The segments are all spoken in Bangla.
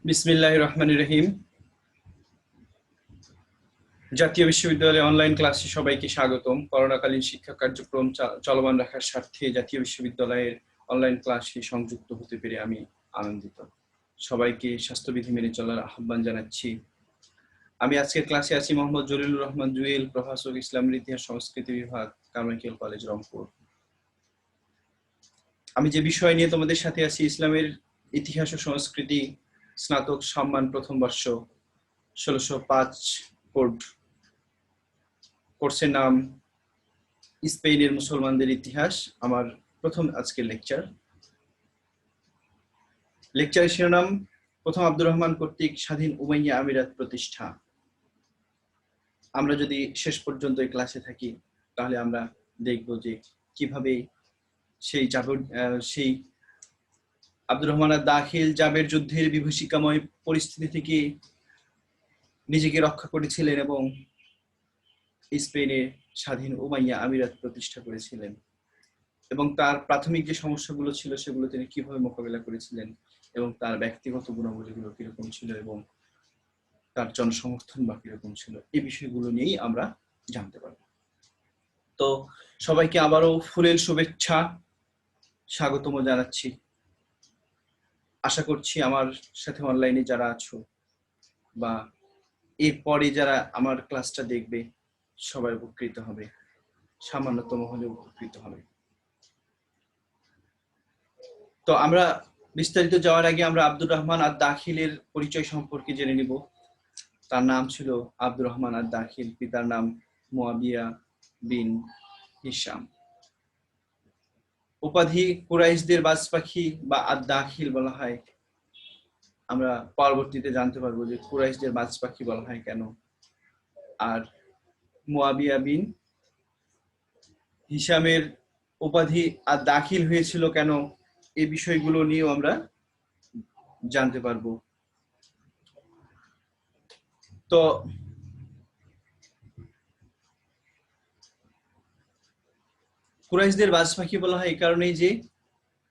বিসমিল্লাহির রহমানির রহিম। জাতীয় বিশ্ববিদ্যালয়ে অনলাইন ক্লাসে সবাইকে স্বাগতম। করোনাকালীন শিক্ষা কার্যক্রম চলমান রাখার স্বার্থে জাতীয় বিশ্ববিদ্যালয়ের অনলাইন ক্লাসে সংযুক্ত হতে পেরে আমি আনন্দিত। সবাইকে স্বাস্থ্যবিধি মেনে চলার আহ্বান জানাচ্ছি। আমি আজকের ক্লাসে আছি মোহাম্মদ জলিলুর রহমান জুয়েল, প্রভাষক, ইসলামের ইতিহাস সংস্কৃতি বিভাগ, কারমাইকেল কলেজ, রংপুর। আমি যে বিষয় নিয়ে তোমাদের সাথে আছি, ইসলামের ইতিহাস ও সংস্কৃতি, স্নাতক সম্মান, প্রথম বর্ষ, 1605 কোড। কোর্সের নাম স্পেনের মুসলমানদের ইতিহাস। আমার প্রথম আজকের লেকচারের শিরোনাম প্রথম আব্দুর রহমান কর্তৃক স্বাধীন উমাইয়া আমিরাত প্রতিষ্ঠা। আমরা যদি শেষ পর্যন্ত এই ক্লাসে থাকি তাহলে আমরা দেখব যে কিভাবে সেই আব্দুর রহমান আদ-দাখিল জাবের যুদ্ধের বিভীষিকাময় পরিস্থিতি থেকে নিজেকে রক্ষা করেছিলেন এবং স্পেনে স্বাধীন উমাইয়া আমিরাত প্রতিষ্ঠা করেছিলেন, এবং তার প্রাথমিক যে সমস্যাগুলো ছিল সেগুলো তিনি কিভাবে মোকাবিলা করেছিলেন, এবং তার ব্যক্তিগত গুণাবলীগুলো কিরকম ছিল, এবং তার জনসমর্থন বা কিরকম ছিল, এই বিষয়গুলো নিয়েই আমরা জানতে পারব। তো সবাইকে আবারও ফুলেল শুভেচ্ছা, স্বাগতম জানাচ্ছি। আশা করছি আমার সাথে অনলাইনে যারা আছো বা এরপরে যারা আমার ক্লাসটা দেখবে সবাই উপকৃত হবে, সামান্যতম হলে উপকৃত হবে। তো আমরা বিস্তারিত যাওয়ার আগে আমরা আব্দুর রহমান আদ-দাখিলের পরিচয় সম্পর্কে জেনে নিব। তার নাম ছিল আব্দুর রহমান আদ-দাখিল, পিতার নাম মুয়াবিয়া বিন হিশাম। উপাধি কুরাইশদের বাজ পাখি বা আদ-দাখিল বলা হয়। আমরা পরবর্তীতে জানতে পারবো যে কুরাইশদের বাজ পাখি বলা হয় কেন, আর মুয়াবিয়া বিন হিশামের উপাধি আদ-দাখিল হয়েছিল কেন, এই বিষয়গুলো নিয়েও আমরা জানতে পারবো। তো কুরাইশদের বাজ পাখি বলা হয় এই কারণেই যে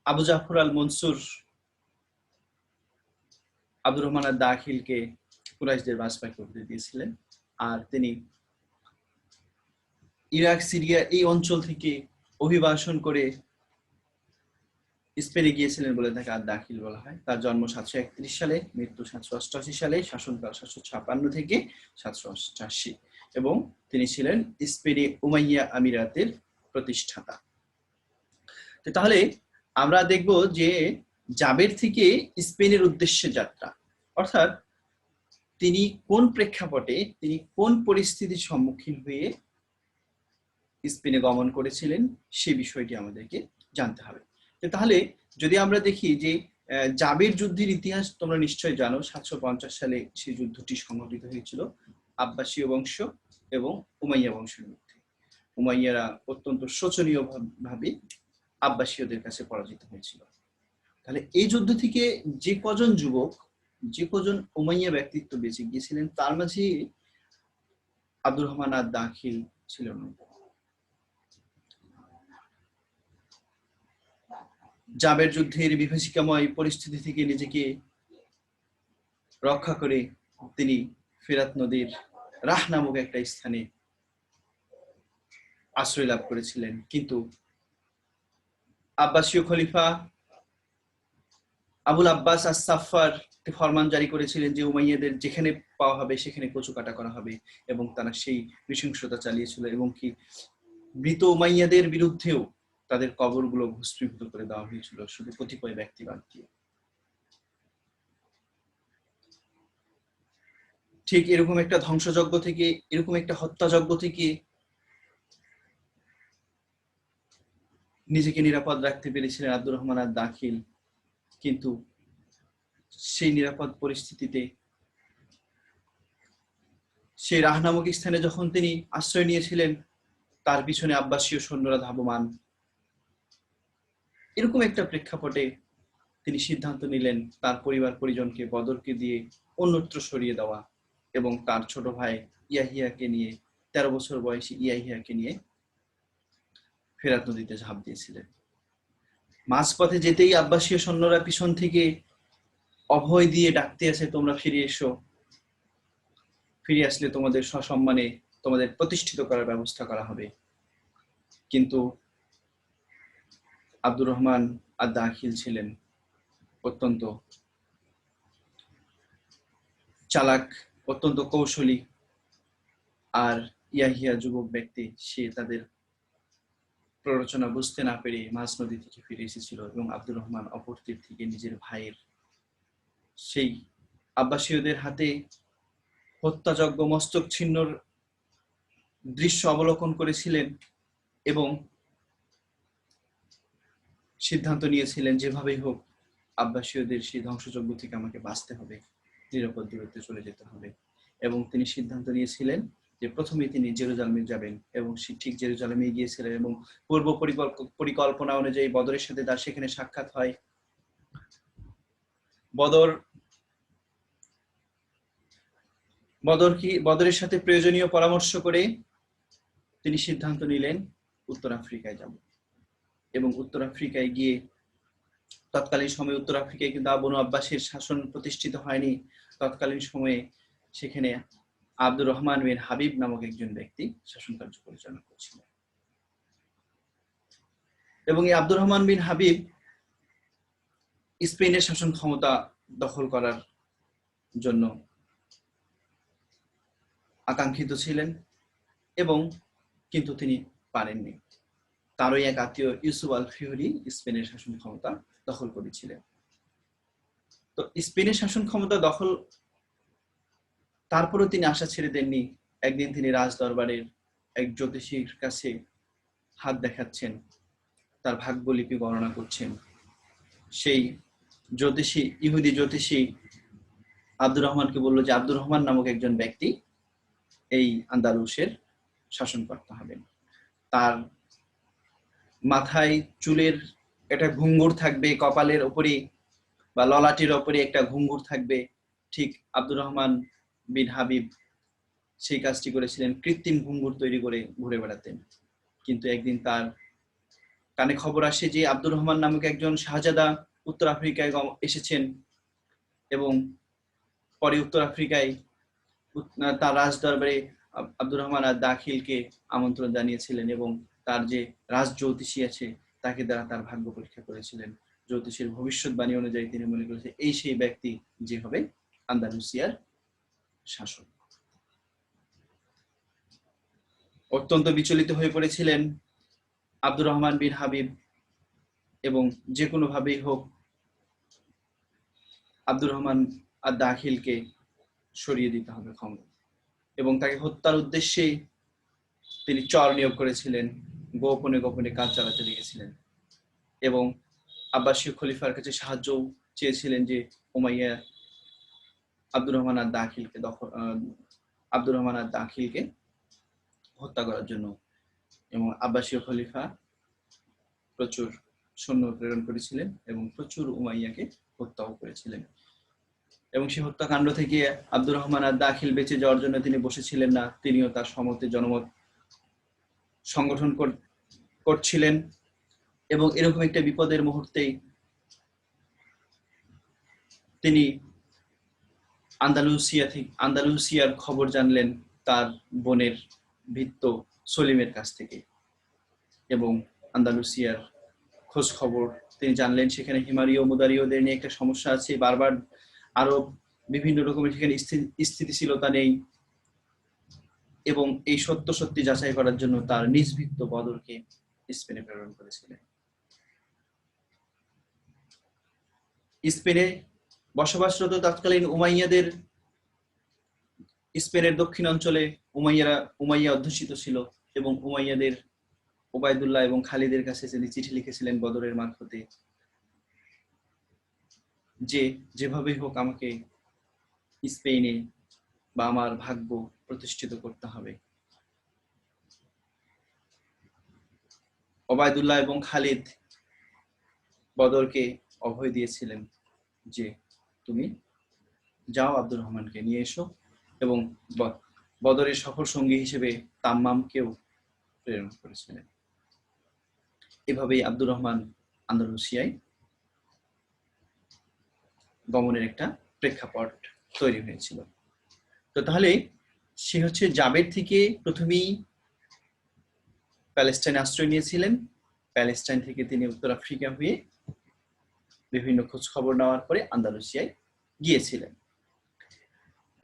আবু জাফর আল মনসুর আব্দুর রহমান আদ-দাখিলকে কুরাইশদের বাজ পাখি উপাধি দিয়েছিলেন, আর তিনি ইরাক, সিরিয়া এই অঞ্চল থেকে অভিবাসন করে স্পেনে গিয়েছিলেন বলে তাকে আদ-দাখিল বলা হয়। তার জন্ম 731 সালে, মৃত্যু 788 সালে, শাসনকাল 756 থেকে 788, এবং তিনি ছিলেন স্পেনে উমাইয়া আমিরাতের প্রতিষ্ঠাতা। তাহলে আমরা দেখব যে জাবের থেকে স্পেনের উদ্দেশ্যে যাত্রা, অর্থাৎ তিনি কোন প্রেক্ষাপটে, তিনি কোন পরিস্থিতির সম্মুখীন হয়ে স্পেনে গমন করেছিলেন সে বিষয়টি আমাদেরকে জানতে হবে। তাহলে যদি আমরা দেখি যে জাবের যুদ্ধের ইতিহাস তোমরা নিশ্চয় জানো। 750 সালে সেই যুদ্ধটি সংঘটিত হয়েছিল আব্বাসীয় বংশ এবং উমাইয়া বংশের মধ্যে। উমাইয়ারা অত্যন্ত শোচনীয় ভাবে আব্বাসীয়দের কাছে পরাজিত হয়েছিল। তাহলে এই যুদ্ধ থেকে যে কজন যুবক, যে কজন উমাইয়া ব্যক্তিত্ব বেঁচে গিয়েছিলেন তার মাঝে আব্দুর রহমান আদ-দাখিল ছিলেন। জাবের যুদ্ধের বিভীষিকাময় পরিস্থিতি থেকে নিজেকে রক্ষা করে তিনি ফেরাত নদীর রাহ নামক একটা স্থানে আশ্রয় লাভ করেছিলেন, কিন্তু আব্বাসীয় খলিফা আবুল আব্বাস আস-সাফফার ফরমান জারি করেছিলেন যে উমাইয়াদের যেখানে পাওয়া হবে সেখানে কচুকাটা করা হবে, এবং তারা সেই নৃশংসতা চালিয়েছিল, এবং কি মৃত উমাইয়াদের বিরুদ্ধেও তাদের কবরগুলো ভস্মীভূত করে দেওয়া হয়েছিল শুধু কতিপয় ব্যক্তি বাদ দিয়ে। ঠিক এরকম একটা ধ্বংসযজ্ঞ থেকে, এরকম একটা হত্যাযজ্ঞ থেকে নিজেকে নিরাপদ রাখতে পেরেছিলেন আব্দুর রহমান আদ-দাখিল, কিন্তু সেই নিরাপদ পরিস্থিতিতে সেই রাহ নামক স্থানে যখন তিনি আশ্রয় নিয়েছিলেন তার পিছনে আব্বাসীয় সৈন্যরা ধাবমান। এরকম একটা প্রেক্ষাপটে তিনি সিদ্ধান্ত নিলেন তার পরিবার পরিজনকে বদরকে দিয়ে অন্যত্র সরিয়ে দেওয়া, এবং তার ছোট ভাই ইয়াহিয়াকে নিয়ে, 13 বছর বয়সী ইয়াহিয়াকে নিয়ে ফেরাত নদীতে ঝাঁপ দিয়েছিলেন। মাঝপথে যেতেই আব্বাসীয় সৈন্যরা পিছন থেকে অভয় দিয়ে ডাকতে আছে, তোমরা ফিরে এসো, ফিরে আসলে তোমাদের সসম্মানে তোমাদের প্রতিষ্ঠিত করার ব্যবস্থা করা হবে। কিন্তু আব্দুর রহমান আদ-দাখিল ছিলেন অত্যন্ত চালাক, অত্যন্ত কৌশলী, আর ইয়াহিয়া যুবক ব্যক্তি, সে তাদের প্ররোচনা বুঝতে না পেরে মাঝ নদী থেকে ফিরে এসেছিল এবং আব্দুর রহমান অপর তীর থেকে নিজের ভাইয়ের সেই আব্বাসীয়দের হাতে হত্যাযজ্ঞ মস্তক ছিন্নর দৃশ্য অবলোকন করেছিলেন এবং সিদ্ধান্ত নিয়েছিলেন যেভাবেই হোক আব্বাসীয়দের সেই ধ্বংসযজ্ঞ থেকে আমাকে বাঁচতে হবে, নিরাপদ দূরত্বে চলে যেতে হবে। এবং তিনি সিদ্ধান্ত নিয়েছিলেন যে প্রথমে তিনি জেরুজালেমে যাবেন এবং ঠিক জেরুজালেমে গিয়েছিলেন এবং পূর্ব পরিকল্পনা অনুযায়ী বদরের সাথে তার সেখানে সাক্ষাৎ হয়। বদরের সাথে প্রয়োজনীয় পরামর্শ করে তিনি সিদ্ধান্ত নিলেন উত্তর আফ্রিকায় যাব। এবং উত্তর আফ্রিকায় গিয়ে, তৎকালীন সময়ে উত্তর আফ্রিকায় কিন্তু বনু আব্বাসের শাসন প্রতিষ্ঠিত হয়নি, তৎকালীন সময়ে সেখানে আব্দুর রহমান বিন হাবিব নামক একজন ব্যক্তি শাসন কার্য পরিচালনা করছিলেন। এবং এই আব্দুর রহমান বিন হাবিব স্পেনের শাসন ক্ষমতা দখল করার জন্য আকাঙ্ক্ষিত ছিলেন এবং কিন্তু তিনি পারেননি। তারই এক আত্মীয় ইউসুফ আল ফিউরি স্পেনের শাসন ক্ষমতা দখল করেছিলেন। তো স্পেনের শাসন ক্ষমতা দখল, তারপরও তিনি আশা ছেড়ে দেননি। একদিন তিনি রাজ দরবারের এক জ্যোতিষীর কাছে হাত দেখাচ্ছেন, তার ভাগ্যলিপি গণনা করছেন। সেই জ্যোতিষী, ইহুদি জ্যোতিষী আব্দুর রহমানকে বলল যে আব্দুর রহমান নামক একজন ব্যক্তি এই আন্দালুসের শাসনকর্তা হবেন। তার মাথায় চুলের একটা ঘুঙ্গুর থাকবে, কপালের ওপরে বা ললাটের ওপরে একটা ঘুঙ্গুর থাকবে। ঠিক আব্দুর রহমান বিন হাবিব সেই কাজটি করেছিলেন, কৃত্রিম ঘুঙ্গুর তৈরি করে ঘুরে বেড়াতেন। কিন্তু একদিন তার কানে খবর আসে যে আব্দুর রহমান নামক একজন শাহজাদা উত্তর আফ্রিকায় এসেছেন এবং পরে উত্তর আফ্রিকায় তার রাজ দরবারে আব্দুর রহমান আদ-দাখিলকে আমন্ত্রণ জানিয়েছিলেন এবং তার যে রাজ জ্যোতিষী আছে তাকে দ্বারা তার ভাগ্য পরীক্ষা করেছিলেন। জ্যোতিষীর ভবিষ্যৎবাণী অনুযায়ী তিনি মনে করেছেন এই সেই ব্যক্তি যে হবে আন্দালুসিয়ার শাসক। অত্যন্ত বিচলিত হয়ে পড়েছিলেন আব্দুর রহমান বিন হাবিব এবং যে কোনো ভাবেই হোক আব্দুর রহমান আদ-দাখিলকে সরিয়ে দিতে হবে ক্ষমতা, এবং তাকে হত্যার উদ্দেশ্যে তিনি চর নিয়োগ করেছিলেন, গোপনে গোপনে কাজ চালাতে লেগেছিলেন এবং আব্বাসীয় খলিফার কাছে সাহায্য চেয়েছিলেন যে উমাইয়া আব্দুর রহমান আদ-দাখিলকে হত্যা করার জন্য। এবং আব্বাসীয় খলিফা প্রচুর সৈন্য প্রেরণ করেছিলেন এবং প্রচুর উমাইয়াকে হত্যাও করেছিলেন। এবং সেই হত্যাকাণ্ড থেকে আব্দুর রহমান আদ-দাখিল বেঁচে যাওয়ার জন্য তিনি বসেছিলেন না, তিনিও তার সমর্থে জনমত সংগঠন করছিলেন। এবং এরকম একটা বিপদের মুহূর্তেই তিনি আন্দালুসিয়ার খবর জানলেন তার বোনের ভৃত্য সলিমের কাছ থেকে, এবং আন্দালুসিয়ার খোঁজ খবর তিনি জানলেন সেখানে হিমারীয় মুদারীয়দের নিয়ে একটা সমস্যা আছে, বারবার আরব বিভিন্ন রকমের সেখানে স্থিতিশীলতা নেই। এবং এই সত্যি যাচাই করার জন্য তার নিজ ভৃত্য বদরকে স্পেনে প্রেরণ করেছিলেন। স্পেনে বসবাসরত তৎকালীন উমাইয়াদের, স্পেনের দক্ষিণ অঞ্চলে উমাইয়া অধ্যুষিত ছিল এবং উমাইয়াদের ওবায়দুল্লাহ এবং খালিদের কাছে তিনি চিঠি লিখেছিলেন বদরের মারফতে যে যেভাবেই হোক আমাকে স্পেনে বা আমার ভাগ্য প্রতিষ্ঠিত করতে হবে। ওবায়দুল্লাহ এবং খালিদ বদরকে অভয় দিয়েছিলেন যে তুমি যাও, আব্দুর রহমানকে নিয়ে এসো, এবং বদরের সফর সঙ্গী হিসেবে তাম্মামকেও প্রেরণ করেছিলেন। এভাবেই আব্দুর রহমান আন্দালুসিয়ায় গমনের একটা প্রেক্ষাপট তৈরি হয়েছিল। তো তাহলে সে হচ্ছে জাবের থেকে প্রথমেই প্যালেস্টাইনে আশ্রয় নিয়েছিলেন। প্যালেস্টাইন থেকে তিনি উত্তর আফ্রিকা হয়ে বিভিন্ন খোঁজ খবর নেওয়ার পরে আন্দালুসিয়ায় গিয়েছিলেন।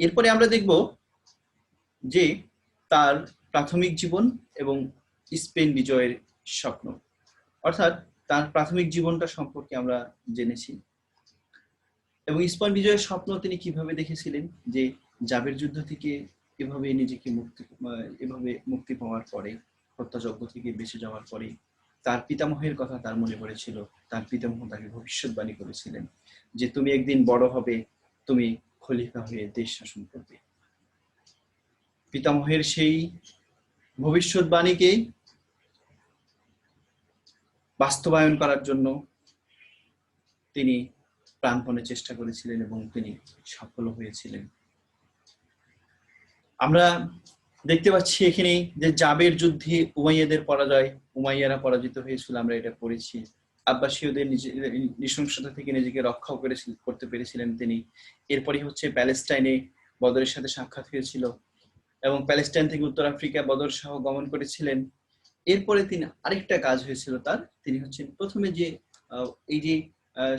এরপরে আমরা দেখব যে তার প্রাথমিক জীবন এবং স্পেন বিজয়ের স্বপ্ন, অর্থাৎ তার প্রাথমিক জীবনটা সম্পর্কে আমরা জেনেছি এবং স্পেন বিজয়ের স্বপ্ন তিনি কিভাবে দেখেছিলেন, যে জাবের যুদ্ধ থেকে এভাবে নিজেকে মুক্তি পাওয়ার পরে, হত্যাযজ্ঞ থেকে বেঁচে যাওয়ার পরে তার পিতামহের কথা তার মনে পড়েছিল। তার পিতামহ তাকে ভবিষ্যৎবাণী করেছিলেন যে তুমি একদিন বড় হবে, তুমি খলিফা হয়ে দেশ শাসন করবে। পিতামহের সেই ভবিষ্যৎবাণীকে বাস্তবায়ন করার জন্য তিনি প্রাণপণে চেষ্টা করেছিলেন এবং তিনি সফল হয়েছিলেন। আমরা দেখতে পাচ্ছি এখানে যে জাবের যুদ্ধে উমাইয়াদের পরাজয়, উমাইয়ারা পরাজিত হয়েছিল, আমরা এটা পড়েছি। আব্বাসীয়দের নৃশংসতা থেকে নিজেকে রক্ষা করতে পেরেছিলেন তিনি। এরপরে হচ্ছে প্যালেস্টাইনে বদরের সাথে সাক্ষাৎ হয়েছিল এবং প্যালেস্টাইন থেকে উত্তর আফ্রিকা বদর সহ গমন করেছিলেন। এরপরে তিনি আরেকটা কাজ হয়েছিল তার, তিনি হচ্ছেন প্রথমে যে এই যে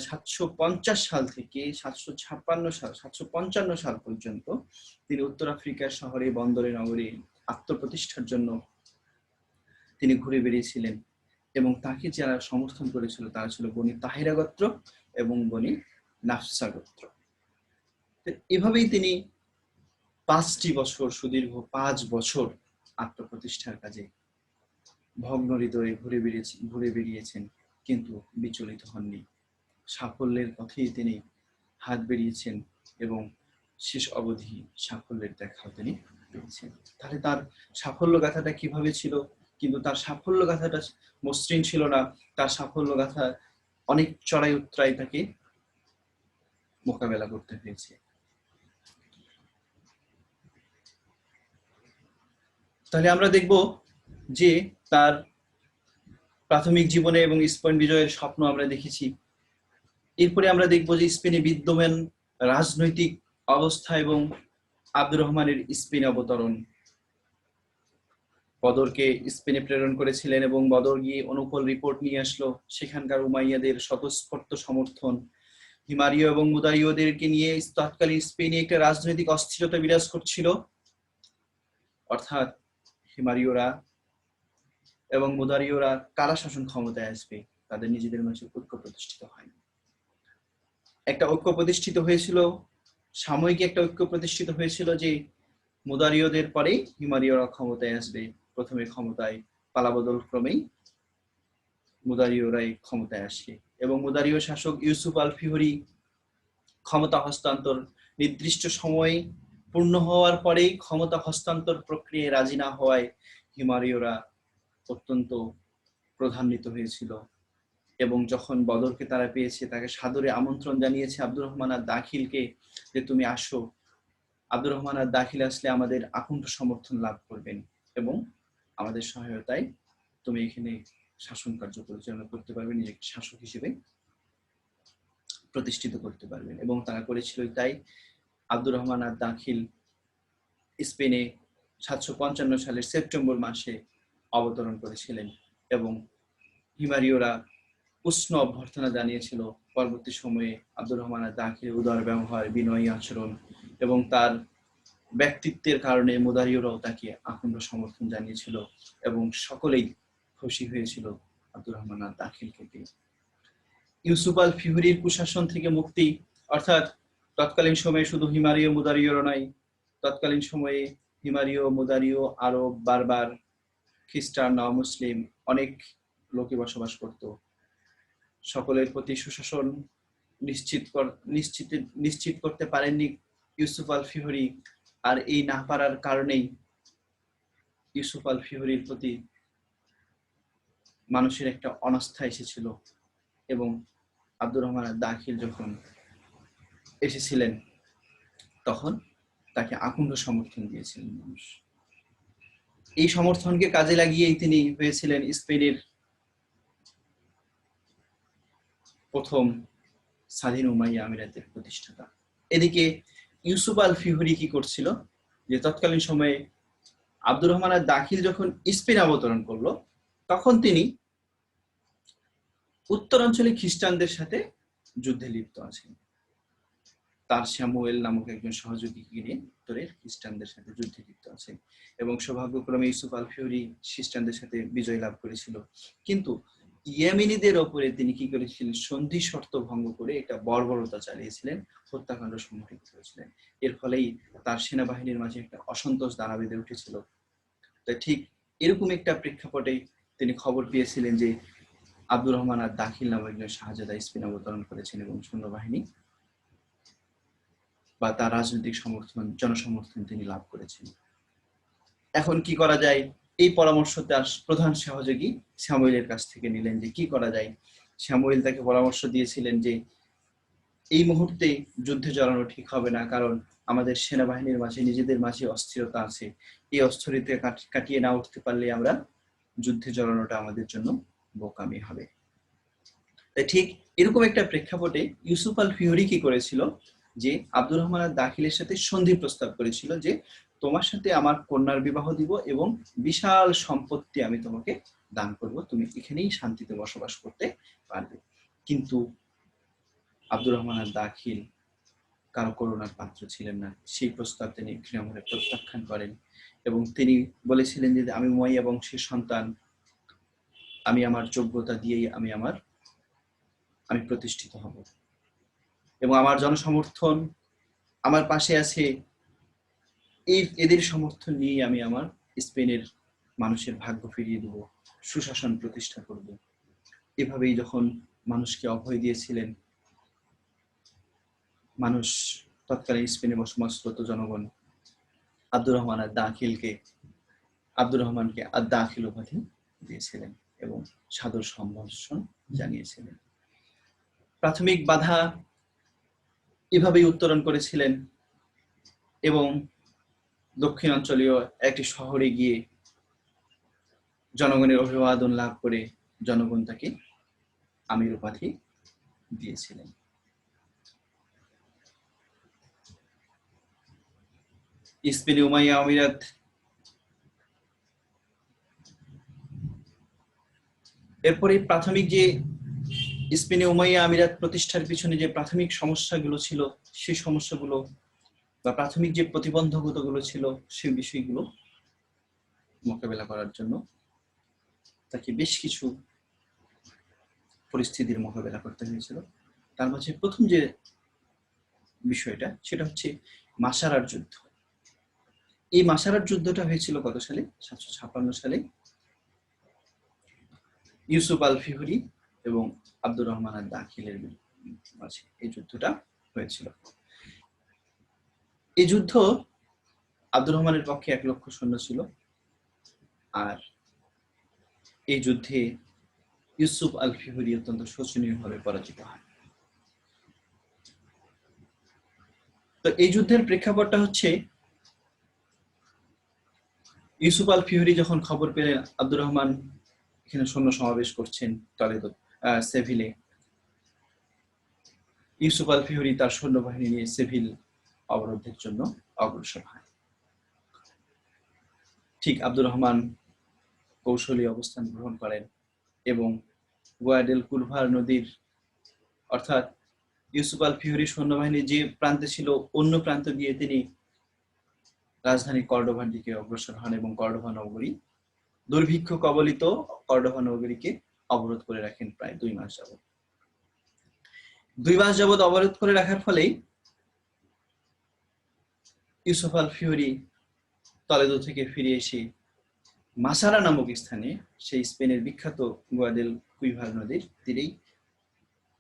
750 সাল থেকে 755 সাল পর্যন্ত তিনি উত্তর আফ্রিকার শহরে বন্দরে নগরে আত্মপ্রতিষ্ঠার জন্য তিনি ঘুরে বেরিয়েছিলেন এবং তাকে যারা সমর্থন করেছিল তারা ছিল বনি তাহিরা গোত্র এবং বনি নাফসা গোত্র। এভাবেই তিনি 5টি বছর, সুদীর্ঘ 5 বছর আত্মপ্রতিষ্ঠার কাজে ভগ্ন হৃদয়ে ঘুরে বেরিয়েছেন, কিন্তু বিচলিত হননি। সাফল্যের পথেই তিনি হাত বেরিয়েছেন এবং শেষ অবধি সাফল্যের দেখাও তিনি পেয়েছেন। তাহলে তার সাফল্য গাথাটা কিভাবে ছিল? কিন্তু তার সাফল্য গাথাটা মসৃণ ছিল না। তার সাফল্য গাথা অনেক চড়াই উতরাই তাকে মোকাবেলা করতে হয়েছে। তাহলে আমরা দেখব যে তার প্রাথমিক জীবনে এবং স্পেন বিজয়ের স্বপ্ন আমরা দেখেছি। এরপরে আমরা দেখব যে স্পেনে বিদ্যমান রাজনৈতিক অবস্থা এবং আব্দুর রহমানের স্পেনে অবতরণ। বদরকে স্পেনে প্রেরণ করেছিলেন এবং বদর গিয়ে অনুকূল রিপোর্ট নিয়ে আসলো। সেখানকার উমাইয়াদের স্বতঃস্ফূর্ত সমর্থন, হিমারীয় এবং মুদারীয়দেরকে নিয়ে তৎকালীন স্পেনে একটা রাজনৈতিক অস্থিরতা বিরাজ করছিল। অর্থাৎ হিমারীয়রা এবং মুদারীয়রা কারা শাসন ক্ষমতায় আসবে, তাদের নিজেদের মাঝে ঐক্য প্রতিষ্ঠিত হয়। একটা ঐক্য প্রতিষ্ঠিত হয়েছিল, সাময়িক একটা ঐক্য প্রতিষ্ঠিত হয়েছিল যে মুদারীয়দের পরে হিমারীয়রা ক্ষমতায় আসবে। প্রথমে ক্ষমতায় পালাবদল ক্রমেই মুদারীয়রাই ক্ষমতায় আসে এবং মুদারীয় শাসক ইউসুফ আল ফিহরি ক্ষমতা হস্তান্তর নির্দিষ্ট সময়ে পূর্ণ হওয়ার পরেই ক্ষমতা হস্তান্তর প্রক্রিয়ায় রাজি না হওয়ায় হিমারীয়রা অত্যন্ত ক্রোধান্বিত হয়েছিল এবং যখন বদরকে তারা পেয়েছে, তাকে সাদরে আমন্ত্রণ জানিয়েছে আব্দুর রহমান আর দাখিলকে যে তুমি আসো। আব্দুর রহমান আর দাখিল আসলে আমাদের আকুণ্ঠ সমর্থন লাভ করবেন এবং আমাদের সহায়তায় তুমি এখানে শাসন কার্য পরিচালনা করতে পারবে, নিজেকে শাসক হিসেবে প্রতিষ্ঠিত করতে পারবেন। এবং তারা করেছিল তাই। আব্দুর রহমান আর দাখিল স্পেনে 755 সালের সেপ্টেম্বর মাসে অবতরণ করেছিলেন এবং হিমারীয়রা উষ্ণ অভ্যর্থনা জানিয়েছিল। পরবর্তী সময়ে আব্দুর রহমান আর দাখিল উদার ব্যবহার, বিনয়ী আচরণ এবং তার ব্যক্তিত্বের কারণে মুদারীয়রাও তাকে আকুণ্ঠ সমর্থন জানিয়েছিল এবং সকলেই খুশি হয়েছিল আব্দুর রহমান আর দাখিলকে পেয়ে। ইউসুফ আল ফিহরির কুশাসন থেকে মুক্তি, অর্থাৎ তৎকালীন সময়ে শুধু হিমারীয় মুদারীয়রা নয়, তৎকালীন সময়ে হিমারীয় মুদারীয় আরব বারবার খ্রিস্টান মুসলিম অনেক লোকে বসবাস করত। সকলের প্রতি সুশাসন নিশ্চিত করতে পারেননি ইউসুফ আল ফিহরি। আর এই না পারার কারণেই ইউসুফ আল ফিহরির প্রতি মানুষের একটা অনাস্থা এসেছিল এবং আব্দুর রহমান দাখিল যখন এসেছিলেন তখন তাকে আকুণ্ঠ সমর্থন দিয়েছিলেন মানুষ। এই সমর্থনকে কাজে লাগিয়েই তিনি হয়েছিলেন স্পেনের প্রথম স্বাধীন উমাইয়া আমিরাতের প্রতিষ্ঠাতা। এদিকে ইউসুফ আল ফিহরি কি করছিল, যে তৎকালীন সময়ে আব্দুর রহমান আর দাখিল যখন স্পেন অবতরণ করলো, তখন তিনি উত্তরাঞ্চলে খ্রিস্টানদের সাথে যুদ্ধে লিপ্ত আছেন। তার স্যামুয়েল নামক একজন সহযোগীকে নিয়ে উত্তরের খ্রিস্টানদের সাথে যুদ্ধে লিপ্ত আছেন, এবং সৌভাগ্যক্রমে ইউসুফ আল ফিহরি খ্রিস্টানদের সাথে বিজয় লাভ করেছিল। কিন্তু ইয়েমেনিদের ওপরে তিনি কি করেছিলেন, সন্ধি শর্ত ভঙ্গ করে একটা বর্বরতা চালিয়েছিলেন, হত্যাকাণ্ড সংঘটিত করেছিলেন। এর ফলেই তার সেনাবাহিনীর মাঝে একটা অসন্তোষ দানা বেঁধে উঠেছিল। তাই ঠিক এরকম একটা প্রেক্ষাপটে তিনি খবর পেয়েছিলেন যে আব্দুর রহমান আর দাখিল নামক একজন শাহজাদা স্পেন অবতরণ করেছেন, এবং সৈন্যবাহিনী বা তার রাজনৈতিক সমর্থন, জনসমর্থন তিনি লাভ করেছেন। এখন কি করা যায়, এই পরামর্শ তার প্রধান সহযোগী স্যামুয়েলের কাছ থেকে নিলেন যে কি করা যায়। স্যামুয়েল তাকে পরামর্শ দিয়েছিলেন যে এই মুহূর্তে যুদ্ধে জড়ানো ঠিক হবে না, কারণ আমাদের সেনাবাহিনীর মাঝে নিজেদের মাঝে অস্থিরতা আছে। এই অস্থিরতা কাটিয়ে না উঠতে পারলে আমরা যুদ্ধে জড়ানোটা আমাদের জন্য বোকামি হবে। তাই ঠিক এরকম একটা প্রেক্ষাপটে ইউসুফ আল ফিহরি কি করেছিল, যে আব্দুর রহমান আর দাখিলের সাথে সন্ধি প্রস্তাব করেছিল যে তোমার সাথে আমার কন্যার বিবাহ দিব এবং বিশাল সম্পত্তি আমি তোমাকে দান করব, তুমি এখানেই শান্তিতে বসবাস করতে পারবে। কিন্তু আব্দুর রহমান আর দাখিল কারো করুণার পাত্র ছিলেন না। সেই প্রস্তাব তিনি ঘৃণাভরে প্রত্যাখ্যান করেন, এবং তিনি বলেছিলেন যে আমি উমাইয়া বংশের সন্তান, আমি আমার যোগ্যতা দিয়েই আমি প্রতিষ্ঠিত হব, এবং আমার জনসমর্থন আমার পাশে আছে, এদের সমর্থন নিয়ে আমি আমার স্পেনের মানুষের ভাগ্য ফিরিয়ে দেব, সুশাসন প্রতিষ্ঠা করব। এভাবেই যখন মানুষকে অভয় দিয়েছিলেন, মানুষ তৎকালীন স্পেনে বসবাসরত জনগণ আব্দুর রহমানকে আর দাখিল উপাধি দিয়েছিলেন এবং সাদর সম্ভাষণ জানিয়েছিলেন। প্রাথমিক বাধা এভাবেই উত্তরণ করেছিলেন, এবং দক্ষিণাঞ্চলীয় একটি শহরে গিয়ে জনগণের অভিবাদন লাভ করে জনগণ তাকে আমির উপাধি দিয়েছিলেন। স্পেনে উমাইয়া আমিরাত এরপরে প্রাথমিক যে স্পেনে উমাইয়া আমিরাত প্রতিষ্ঠার পিছনে যে প্রাথমিক সমস্যাগুলো ছিল, সেই সমস্যাগুলো বা প্রাথমিক যে প্রতিবন্ধকতাগুলো ছিল, সেই বিষয়গুলো মোকাবেলা করার জন্য তাকে বেশ কিছু পরিস্থিতির মোকাবেলা করতে হয়েছিল। তার মাঝে প্রথম যে বিষয়টা, সেটা হচ্ছে মাসারার যুদ্ধ। এই মাসারার যুদ্ধটা হয়েছিল কত সালে? 756 সালে ইউসুফ আল ফিহরি এবং আব্দুর রহমান আর দাখিলের মাঝে এই যুদ্ধটা হয়েছিল। এই যুদ্ধ আব্দুর রহমানের পক্ষে 1 লক্ষ সৈন্য ছিল, আর এই যুদ্ধে ইউসুফ আল ফিহরি অত্যন্ত শোচনীয়ভাবে পরাজিত হয়। তো এই যুদ্ধের প্রেক্ষাপটটা হচ্ছে, ইউসুফ আল ফিহরি যখন খবর পেলেন আব্দুর রহমান এখানে সৈন্য সমাবেশ করছেন টলেদো সেভিলে, ইউসুফ আল ফিহরি তার সৈন্যবাহিনী নিয়ে সেভিল অবরোধের জন্য অগ্রসর হয়। ঠিক আব্দুর রহমান কৌশলী অবস্থান গ্রহণ করেন এবং গুয়াডেল কুলভার নদীর, অর্থাৎ ইউসুফ আল ফিহরি সৈন্যবাহিনী যে প্রান্তে ছিল, অন্য প্রান্ত দিয়ে তিনি রাজধানী কর্ডোভার দিকে অগ্রসর হন, এবং কর্ডোভা নগরী, দুর্ভিক্ষ কবলিত কর্ডোভা নগরীকে অবরোধ করে রাখেন প্রায় 2 মাস যাবত। 2 মাস যাবত অবরোধ করে রাখার ফলে ইউসুফ আল ফিহরি টলেদো থেকে ফিরে এসে মাসারা নামক স্থানে, সেই স্পেনের বিখ্যাত গুয়াদেল কুইভার নদীর তীরেই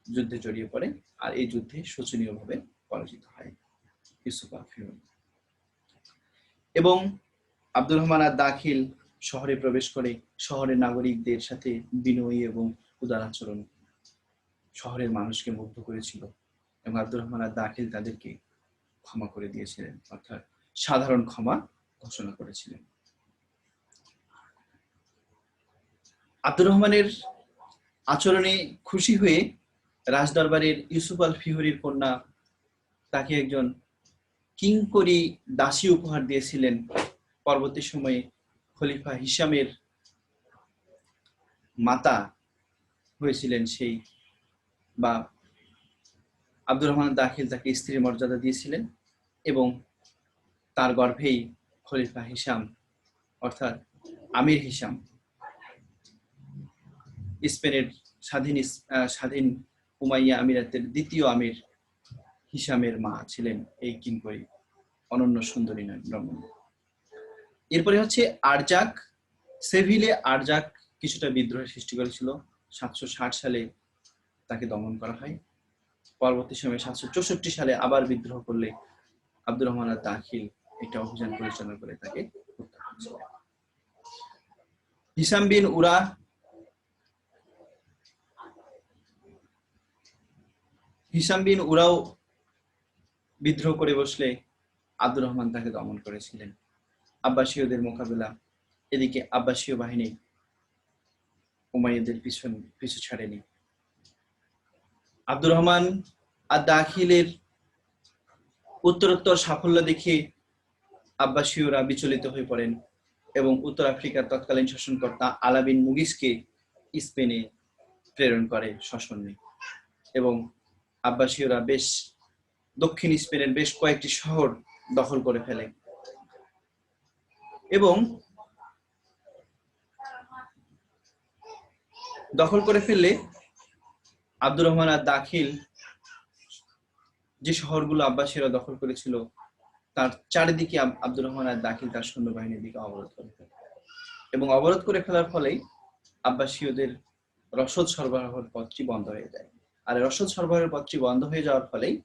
যুদ্ধে জড়িয়ে পড়ে, আর এই যুদ্ধে শোচনীয়ভাবে পরাজিত হয় ইউসুফ আল ফিহরি। এবং আব্দুর রহমান আর দাখিল শহরে প্রবেশ করে শহরের নাগরিকদের সাথে বিনয়ী এবং উদার আচরণ শহরের মানুষকে মুগ্ধ করেছিল, এবং আব্দুর রহমান আর দাখিল তাদেরকে ক্ষমা করে দিয়েছিলেন, অর্থাৎ সাধারণ ক্ষমা ঘোষণা করেছিলেন। আব্দুর রহমানের আচরণে খুশি হয়ে রাজদরবারের ইউসুফ আল ফিহরির কন্যা তাকে একজন কিঙ্করী দাসী উপহার দিয়েছিলেন। পরবর্তী সময়ে খলিফা হিশামের মাতা হয়েছিলেন সেই, বা আব্দুর রহমান দাখিল তাকে স্ত্রীর মর্যাদা দিয়েছিলেন এবং তার গর্ভেই খলিফা হিশাম অর্থাৎ আমির হিশাম, স্পেনের স্বাধীন উমাইয়া আমিরাতের দ্বিতীয় আমির হিশামের মা ছিলেন এই কিঙ্করী অনন্য সুন্দরী রমণী। এরপরে হচ্ছে আরজাক। সেভিলে আরজাক কিছুটা বিদ্রোহের সৃষ্টি করেছিল। 760 সালে তাকে দমন করা হয়। পরবর্তী সময়ে 764 সালে আবার বিদ্রোহ করলে আব্দুর রহমান আল দাখিল একটা অভিযান পরিচালনা করে তাকে হত্যা করেছিলেন। হিশাম বিন উরাও বিদ্রোহ করে বসলে আব্দুর রহমান তাকে দমন করেছিলেন। আব্বাসীয়দের মোকাবেলা, এদিকে আব্বাসীয় বাহিনী উমাইয়াদের পিছু ছাড়েনি। আব্দুর রহমান আর দাখিলের উত্তরোত্তর সাফল্য দেখে আব্বাসীয়রা বিচলিত হয়ে পড়েন এবং উত্তর আফ্রিকার তৎকালীন শাসনকর্তা আলা বিন মুগিসকে স্পেনে প্রেরণ করে শাসনে, এবং আব্বাসীয়রা দক্ষিণ স্পেনের বেশ কয়েকটি শহর দখল করে ফেলে এবং দখল করে ফেললে আব্দুর রহমান আর দাখিল যে শহরগুলো আব্বাসীয়রা দখল করেছিল তার চারিদিকে আব্দুর রহমান আর দাখিল তার সৈন্যবাহিনীর দিকে অবরোধ করে ফেলে এবং অবরোধ করে ফেলার ফলে আব্বাসীয়দের রসদ সরবরাহের পথটি বন্ধ হয়ে যায়। আর রসদ সরবরাহের পথটি বন্ধ হয়ে যাওয়ার ফলেই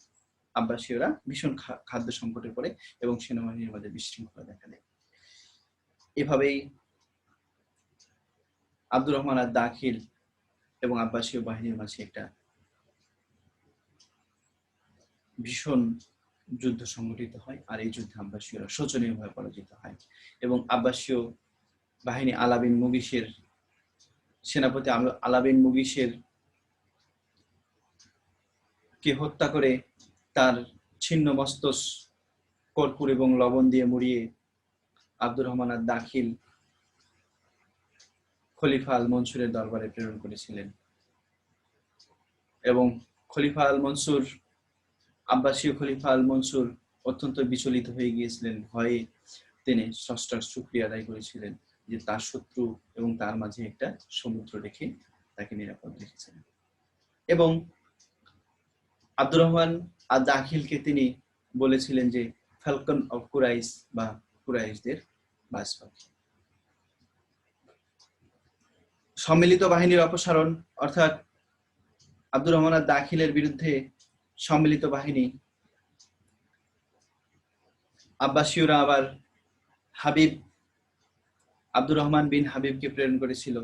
আব্বাসীয়রা ভীষণ খাদ্য সংকটে পড়ে এবং সেনাবাহিনীর মধ্যে বিশৃঙ্খলা দেখা দেয়। এভাবেই আব্দুর রহমান আর দাখিল এবং আব্বাসীয় বাহিনীর মাঝে একটা ভীষণ যুদ্ধ সংঘটিত হয়। আর এই যুদ্ধে আব্বাসীয়রা শোচনীয়ভাবে পরাজিত হয় এবং আব্বাসীয় বাহিনী সেনাপতি আলা বিন মুগিসের কে হত্যা করে তার ছিন্ন মস্তক কর্পূর এবং লবণ দিয়ে মুড়িয়ে আব্দুর রহমান আর দাখিল খলিফা আল মনসুরের দরবারে প্রেরণ করেছিলেন এবং খলিফা আল মনসুর, আব্বাসীয় খলিফা আল মনসুর অত্যন্ত বিচলিত হয়ে গিয়েছিলেন। ভয়ে তিনি স্রষ্টার শুকরিয়া আদায় করেছিলেন যে তার শত্রু এবং তার মাঝে একটা সমুদ্র রেখে তাকে নিরাপদ রেখেছিলেন এবং আব্দুর রহমান আর দাখিলকে তিনি বলেছিলেন যে ফ্যালকন অফ কুরাইশ বা কুরাইশদের বাজ পাখি। সম্মিলিত বাহিনীর অপসারণ, অর্থাৎ আব্দুর রহমান আর দাখিলের বিরুদ্ধে সম্মিলিত বাহিনী আব্বাসীয়রা আবার আব্দুর রহমান বিন হাবিবকে প্রেরণ করেছিল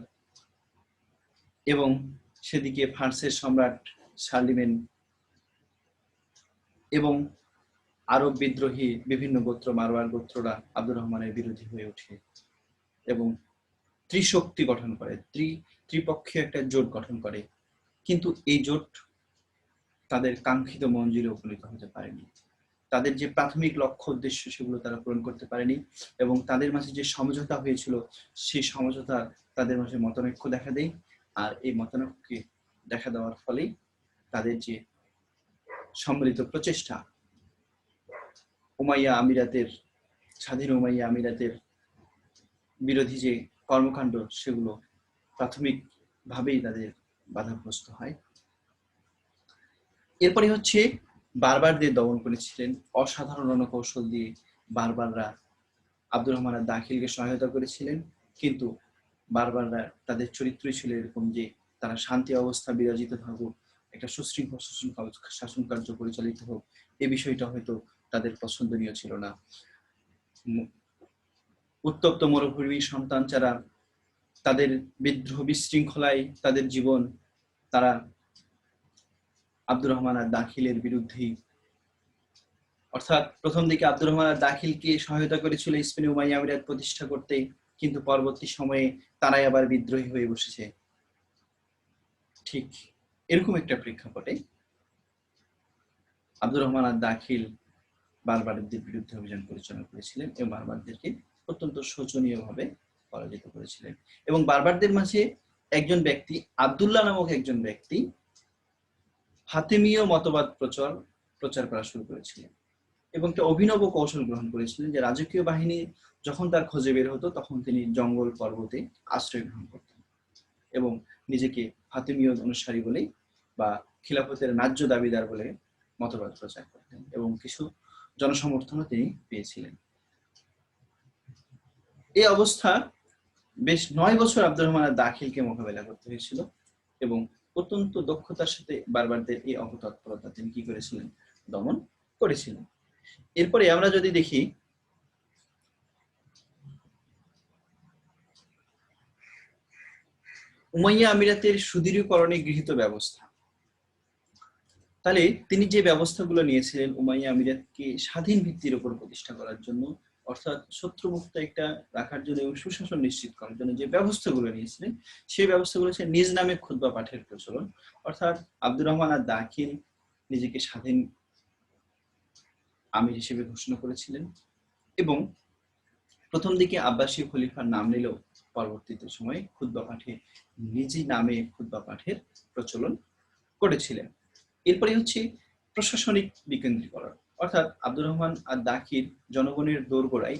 এবং সেদিকে ফ্রান্সের সম্রাট শার্লিমেন এবং আরব বিদ্রোহী বিভিন্ন গোত্র, মারওয়ার গোত্ররা আব্দুর রহমানের বিরোধী হয়ে ওঠে এবং ত্রিশক্তি গঠন করে, ত্রিপক্ষীয় একটা জোট গঠন করে। কিন্তু এই জোট তাদের কাঙ্ক্ষিত মঞ্জিলে উপনীত হতে পারেনি। তাদের যে প্রাথমিক লক্ষ্য উদ্দেশ্য সেগুলো তারা পূরণ করতে পারেনি এবং তাদের মাঝে যে সমঝোতা হয়েছিল সেই সমঝোতা তাদের মাঝে মতানৈক্য দেখা দেয়। আর এই মতানৈক্যকে দেখা দেওয়ার ফলেই তাদের যে সম্মিলিত প্রচেষ্টা স্বাধীন উমাইয়া আমিরাতের বিরোধী যে কর্মকাণ্ড সেগুলো প্রাথমিকভাবেই তাদের বাধাগ্রস্ত হয়। এরপরে হচ্ছে বারবারদের দমন করেছিলেন। অসাধারণ রণকৌশল দিয়ে বারবাররা আব্দুর রহমান আর দাখিলকে সহায়তা করেছিলেন, কিন্তু বারবাররা তাদের চরিত্রই ছিল এরকম যে তারা শান্তি অবস্থা বিরাজিত থাকুক, একটা সুশৃঙ্খল শাসন কার্য পরিচালিত হোক, এই বিষয়টা হয়তো তাদের পছন্দনীয় ছিল না। উত্তপ্ত মরুভূমির সন্তান যারা, তাদের বিদ্রোহ বিশৃঙ্খলায় তাদের জীবন, তারা আব্দুর রহমান আর দাখিলের বিরুদ্ধেই, অর্থাৎ প্রথম দিকে আব্দুর রহমান আর দাখিলকে সহায়তা করেছিল স্পেনে উমাইয়া আমিরাত প্রতিষ্ঠা করতে, কিন্তু পরবর্তী সময়ে তারাই আবার বিদ্রোহী হয়ে বসেছে। ঠিক এরকম একটা প্রেক্ষাপটে আব্দুর রহমান আর দাখিল বারবারদের বিরুদ্ধে অভিযান পরিচালনা করেছিলেন এবং বারবারদেরকে অত্যন্ত শোচনীয়ভাবে পরাজিত করেছিলেন। এবং বারবারদের মাঝে একজন ব্যক্তি, আব্দুল্লাহ নামক একজন ব্যক্তি ফাতেমীয় মতবাদ প্রচার করা শুরু করেছিলেন এবং একটা অভিনব কৌশল গ্রহণ করেছিলেন যে রাজকীয় বাহিনী যখন তার খোঁজে বের হতো তখন তিনি জঙ্গল পর্বতে আশ্রয় গ্রহণ করতেন এবং নিজেকে ফাতেমীয় অনুসারী বলেই বা খিলাফতের ন্যায্য দাবিদার বলে মতবাদ প্রচার করতেন এবং কিছু জনসমর্থনও তিনি পেয়েছিলেন। এই অবস্থা বেশ 9 বছর আব্দুর রহমান আর দাখিলকে মোকাবেলা করতে হয়েছিল এবং অত্যন্ত দক্ষতার সাথে বারবারদের এই অপতৎপরতা তিনি কি করেছিলেন? দমন করেছিলেন। এরপরে আমরা যদি দেখি উমাইয়া আমিরাতের সুদৃঢ়ীকরণে গৃহীত ব্যবস্থা, তাহলে তিনি যে ব্যবস্থাগুলো নিয়েছিলেন উমাইয়া আমিরাতকে স্বাধীন ভিত্তির উপর প্রতিষ্ঠা করার জন্য, অর্থাৎ শত্রুমুক্ত একটা রাখার জন্য এবং সুশাসন নিশ্চিত করার জন্য যে ব্যবস্থাগুলো নিয়েছিলেন সেই ব্যবস্থাগুলো হচ্ছে নিজ নামে খুতবা পাঠের প্রচলন, অর্থাৎ আব্দুর রহমান আর দাখিল নিজেকে স্বাধীন আমির হিসেবে ঘোষণা করেছিলেন এবং প্রথম দিকে আব্বাসী খলিফার নাম নিলেও পরবর্তীতে সময়ে খুতবা পাঠে নিজে নামে খুতবা পাঠের প্রচলন করেছিলেন। এরপরে হচ্ছে প্রশাসনিক বিকেন্দ্রীকরণ, অর্থাৎ আব্দুর রহমান আর দাখিল জনগণের দোরগোড়ায়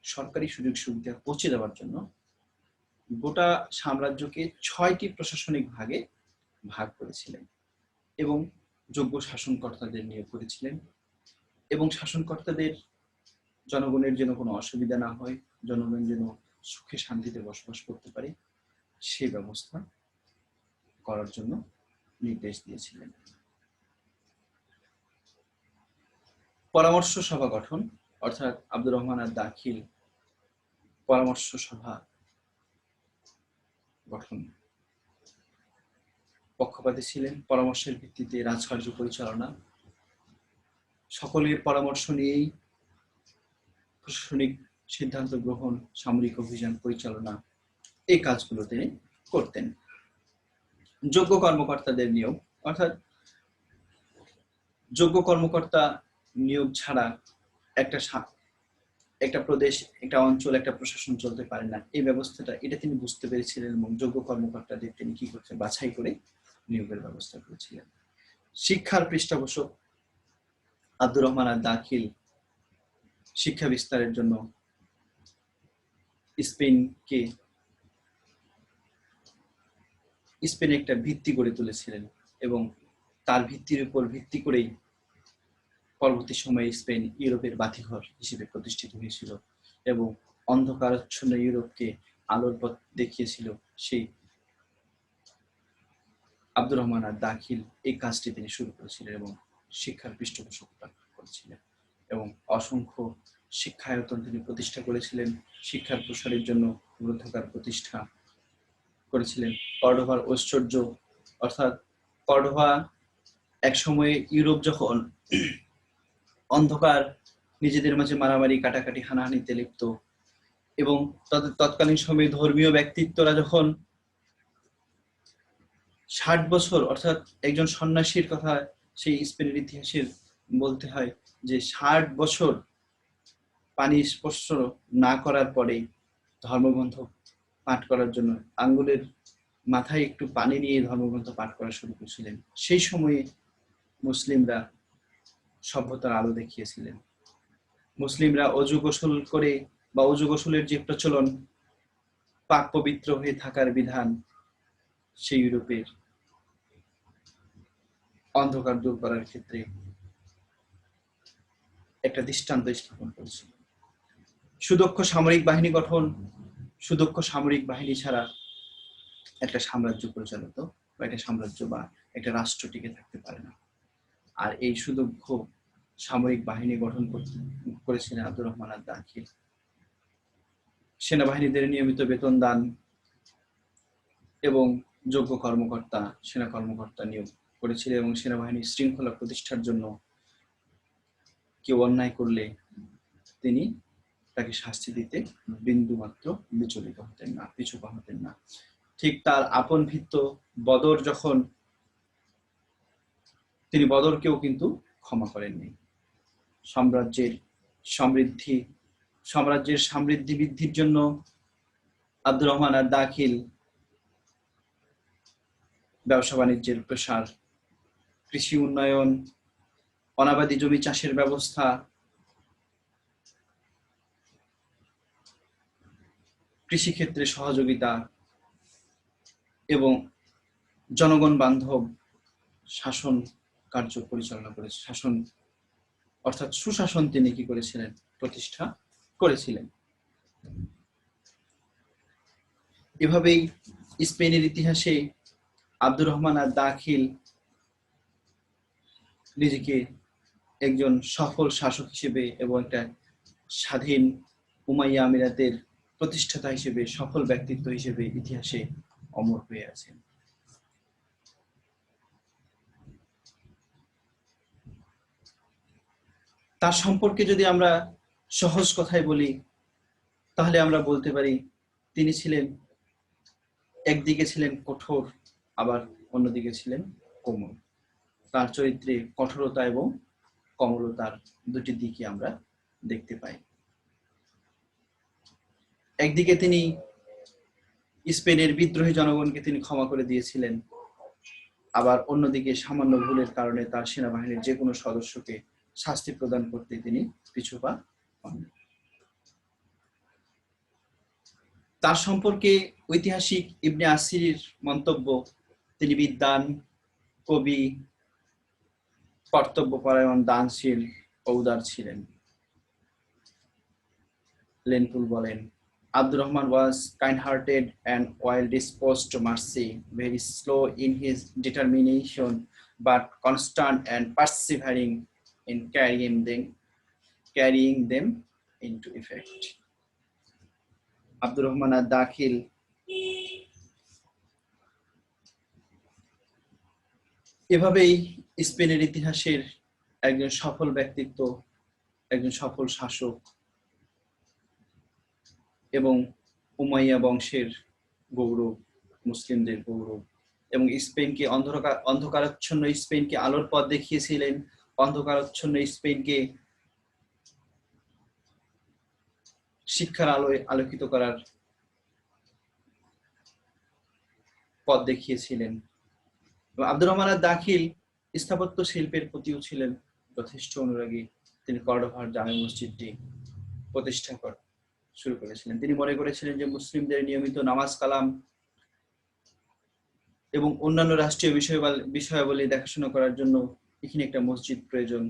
সরকারি সুযোগ সুবিধা পৌঁছে দেওয়ার জন্য গোটা সাম্রাজ্যকে 6টি প্রশাসনিক ভাগে ভাগ করেছিলেন এবং যোগ্য শাসনকর্তাদের নিয়োগ করেছিলেন এবং শাসনকর্তাদের জনগণের যেন কোনো অসুবিধা না হয়, জনগণ যেন সুখে শান্তিতে বসবাস করতে পারে সেই ব্যবস্থা করার জন্য নির্দেশ দিয়েছিলেন। পরামর্শ সভা গঠন, অর্থাৎ আব্দুর রহমান আর দাখিল পরামর্শ সভা গঠন পক্ষপাতী ছিলেন। পরামর্শের ভিত্তিতে রাজকার্য পরিচালনা, সকলের পরামর্শ নিয়েই প্রশাসনিক সিদ্ধান্ত গ্রহণ, সামরিক অভিযান পরিচালনা, এই কাজগুলো তিনি করতেন। যোগ্য কর্মকর্তাদের নিয়োগ, অর্থাৎ যোগ্য কর্মকর্তা নিয়োগ ছাড়া একটা প্রদেশ, একটা অঞ্চল, একটা প্রশাসন চলতে পারে না, এই ব্যবস্থাটা এটা তিনি বুঝতে পেরেছিলেন এবং যোগ্য কর্মকর্তাদের তিনি কি করছেন? বাছাই করে নিয়োগের ব্যবস্থা করেছিলেন। শিক্ষার পৃষ্ঠপোষক আব্দুর রহমান আর দাখিল শিক্ষা বিস্তারের জন্য স্পেনে একটা ভিত্তি গড়ে তুলেছিলেন এবং তার ভিত্তির উপর ভিত্তি করেই পরবর্তী সময়ে স্পেন ইউরোপের বাতিঘর হিসেবে প্রতিষ্ঠিত হয়েছিল এবং অন্ধকারাচ্ছন্ন ইউরোপকে আলোর পথ দেখিয়েছিল সেই আব্দুর রহমান আর দাখিল। এই কাজটি তিনি শুরু করেছিলেন এবং শিক্ষার পৃষ্ঠপোষকতা করেছিলেন এবং অসংখ্য শিক্ষায়তন তিনি প্রতিষ্ঠা করেছিলেন। শিক্ষার প্রসারের জন্য গ্রন্থাগার প্রতিষ্ঠা করেছিলেন। কর্ডোভার ঐশ্বর্য, অর্থাৎ কর্ডোভা এক সময়ে ইউরোপ যখন অন্ধকার, নিজেদের মাঝে মারামারি কাটাকাটি হানাহানিতে লিপ্ত এবং তাদের তৎকালীন সময়ে ধর্মীয় ব্যক্তিত্বরা যখন 60 বছর, অর্থাৎ একজন সন্ন্যাসীর কথা সেই স্পেনের ইতিহাসের বলতে হয় যে 60 বছর পানি স্পর্শ না করার পরে ধর্মগ্রন্থ পাঠ করার জন্য আঙ্গুলের মাথায় একটু পানি নিয়ে ধর্মগ্রন্থ পাঠ করা শুরু করেছিলেন। সেই সময়ে মুসলিমরা সভ্যতার আলো দেখিয়েছিলেন। মুসলিমরা অজু গোসল করে বা অজু গোসলের যে প্রচলন, পাক পবিত্র হয়ে থাকার বিধান, সেই ইউরোপের অন্ধকার দূর করার ক্ষেত্রে একটা দৃষ্টান্ত স্থাপন করেছিল। সুদক্ষ সামরিক বাহিনী গঠন, সুদক্ষ সামরিক বাহিনী ছাড়া একটা সাম্রাজ্য পরিচালিত বা একটা সাম্রাজ্য বা একটা রাষ্ট্র টিকে থাকতে পারে না। আর এই সুদক্ষ সামরিক বাহিনী গঠন করেছিলেন আব্দুর রহমান আর দাখিল। সেনাবাহিনীদের নিয়মিত বেতন দান এবং যোগ্য কর্মকর্তা, সেনা কর্মকর্তা নিয়োগ করেছিলেন এবং সেনাবাহিনীর শৃঙ্খলা প্রতিষ্ঠার জন্য কেউ অন্যায় করলে তিনি তাকে শাস্তি দিতে বিন্দুমাত্র বিচলিত হতেন না, পিছু পা হতেন না। ঠিক তার আপন ভিত্ত বদর যখন তিনি বদরকেও কিন্তু ক্ষমা করেননি। সাম্রাজ্যের সমৃদ্ধি বৃদ্ধির জন্য আব্দুর রহমান আর দাখিল ব্যবসা বাণিজ্যের প্রসার, কৃষি উন্নয়ন, অনাবাদি জমি চাষের ব্যবস্থা, কৃষিক্ষেত্রে সহযোগিতা এবং জনগণ বান্ধব শাসন কার্য পরিচালনা করেছে। শাসন অর্থাৎ সুশাসন তিনি কি করেছিলেন? প্রতিষ্ঠা করেছিলেন। এভাবেই স্পেনের ইতিহাসে আব্দুর রহমান আর দাখিল নিজেকে একজন সফল শাসক হিসেবে এবং একটা স্বাধীন উমাইয়া আমিরাতের প্রতিষ্ঠাতা হিসেবে, সফল ব্যক্তিত্ব হিসেবে ইতিহাসে অমর হয়ে আছেন। তার সম্পর্কে যদি আমরা সহজ কথায় বলি, তাহলে আমরা বলতে পারি তিনি ছিলেন, একদিকে ছিলেন কঠোর, আবার অন্যদিকে ছিলেন কোমল। তার চরিত্রে কঠোরতা এবং কোমলতার দুটি দিকই আমরা দেখতে পাই। একদিকে তিনি স্পেনের বিদ্রোহী জনগণকে তিনি ক্ষমা করে দিয়েছিলেন, আবার অন্যদিকে সামান্য ভুলের কারণে তার সেনাবাহিনীর যে কোনো সদস্যকে শাস্তি প্রদান করতে তিনি পিছুপা হননি। তার সম্পর্কে ঐতিহাসিক ইবনে আসির মন্তব্য, তিনি বিদ্বান, কবি, কর্তব্যপরায়ণ, দানশীল ও উদার ছিলেন। লেনপুল বলেন, Abdur Rahman was kind-hearted and well-disposed to mercy, very slow in his determination, but constant and persevering in carrying them into effect. Abdur Rahman আর দাখিল এভাবেই স্পেনের ইতিহাসের একজন সফল ব্যক্তিত্ব, একজন সফল শাসক এবং উমাইয়া বংশের গৌরব, মুসলিমদের গৌরব, এবং স্পেনকে অন্ধকারাচ্ছন্ন স্পেনকে আলোর পথ দেখিয়েছিলেন, অন্ধকারাচ্ছন্ন স্পেনকে শিক্ষার আলোয় আলোকিত করার পথ দেখিয়েছিলেন। আব্দুর রহমান আর দাখিল স্থাপত্য শিল্পের প্রতিও ছিলেন যথেষ্ট অনুরাগী। তিনি কর্ডোভার জামে মসজিদটি প্রতিষ্ঠা শুরু করেছিলেন। তিনি মনে করেছিলেন যে মুসলিমদের নিয়মিত নামাজ কালাম এবং অন্যান্য রাষ্ট্রীয় বিষয়াবলী দেখাশোনা করার জন্য এখানে একটা মসজিদ প্রয়োজন।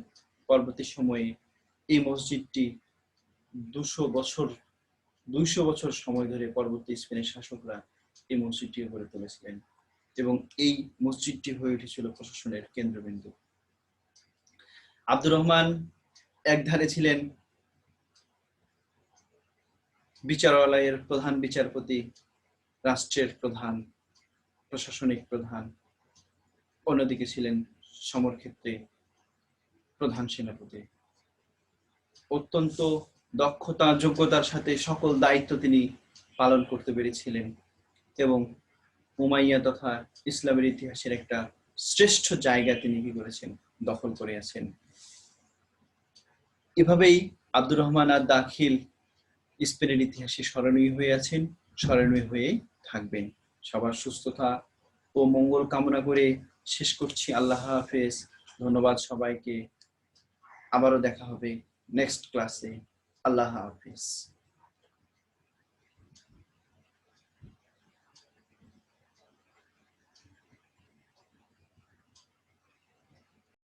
পরবর্তী সময়ে এই মসজিদটি 200 বছর সময় ধরে পরবর্তী স্পেনের শাসকরা এই মসজিদটি গড়ে তুলেছিলেন এবং এই মসজিদটি হয়ে উঠেছিল প্রশাসনের কেন্দ্রবিন্দু। আব্দুর রহমান একধারে ছিলেন বিচারালয়ের প্রধান বিচারপতি, রাষ্ট্রের প্রধান, প্রশাসনিক প্রধান, অন্যদিকে ছিলেন সমরক্ষেত্রে প্রধান সেনাপতি। অত্যন্ত দক্ষতা, যোগ্যতার সাথে সকল দায়িত্ব তিনি পালন করতে পেরেছিলেন এবং উমাইয়া তথা ইসলামের ইতিহাসের একটা শ্রেষ্ঠ জায়গা তিনি কি করেছেন? দখল করে আছেন। এভাবেই আব্দুর রহমান আর দাখিল স্পেনের ইতিহাসে স্মরণীয় হয়ে আছেন, স্মরণীয় হয়ে থাকবেন। সবার সুস্থতা ও মঙ্গল কামনা করে শেষ করছি। আল্লাহ হাফেজ। ধন্যবাদ সবাইকে। আবারও দেখা হবে নেক্সট ক্লাসে। আল্লাহ হাফেজ।